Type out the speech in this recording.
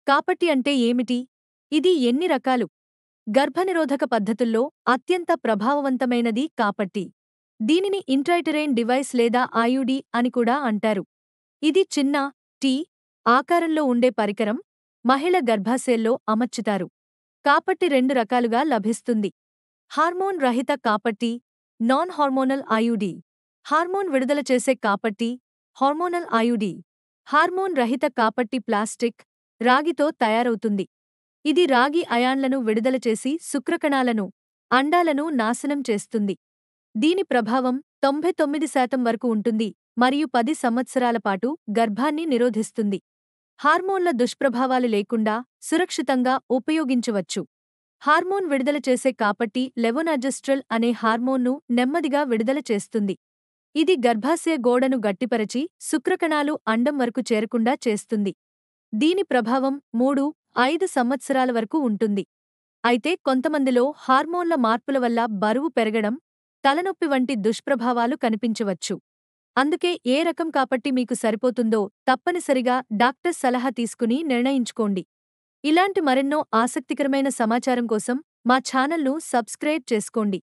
కాపట్టి అంటే ఏమిటి? ఇది ఎన్ని రకాలు? గర్భనిరోధక పద్ధతుల్లో అత్యంత ప్రభావవంతమైనది కాపట్టి. దీనిని ఇంట్రైటరైన్ డివైస్ లేదా ఐయుడి అని కూడా అంటారు. ఇది చిన్న టీ ఆకారంలో ఉండే పరికరం. మహిళ గర్భాశయంలో అమర్చుతారు. కాపట్టి రెండు రకాలుగా లభిస్తుంది. హార్మోన్ రహిత కాపట్టి, నాన్ హార్మోనల్ ఐయుడి. హార్మోన్ విడుదల చేసే కాపట్టి, హార్మోనల్ ఐయుడి. హార్మోన్ రహిత కాపట్టి ప్లాస్టిక్, రాగితో తయారవుతుంది. ఇది రాగి అయాన్లను విడుదల చేసి శుక్రకణాలను, అండాలను నాశనం చేస్తుంది. దీని ప్రభావం 99% వరకు ఉంటుంది మరియు 10 సంవత్సరాల పాటు గర్భాన్ని నిరోధిస్తుంది. హార్మోన్ల దుష్ప్రభావాలు లేకుండా సురక్షితంగా ఉపయోగించవచ్చు. హార్మోన్ విడుదల చేసే కాపట్టి లెవోనార్జెస్ట్రల్ అనే హార్మోన్ను నెమ్మదిగా విడుదల చేస్తుంది. ఇది గర్భాశయ గోడను గట్టిపరచి శుక్రకణాలు అండం వరకు చేరకుండా చేస్తుంది. దీని ప్రభావం 3-5 సంవత్సరాల వరకు ఉంటుంది. అయితే కొంతమందిలో హార్మోన్ల మార్పుల వల్ల బరువు పెరగడం, తలనొప్పి వంటి దుష్ప్రభావాలు కనిపించవచ్చు. అందుకే ఏ రకం కాపట్టి మీకు సరిపోతుందో తప్పనిసరిగా డాక్టర్ సలహా తీసుకుని నిర్ణయించుకోండి. ఇలాంటి మరెన్నో ఆసక్తికరమైన సమాచారం కోసం మా ఛానల్ను సబ్స్క్రైబ్ చేసుకోండి.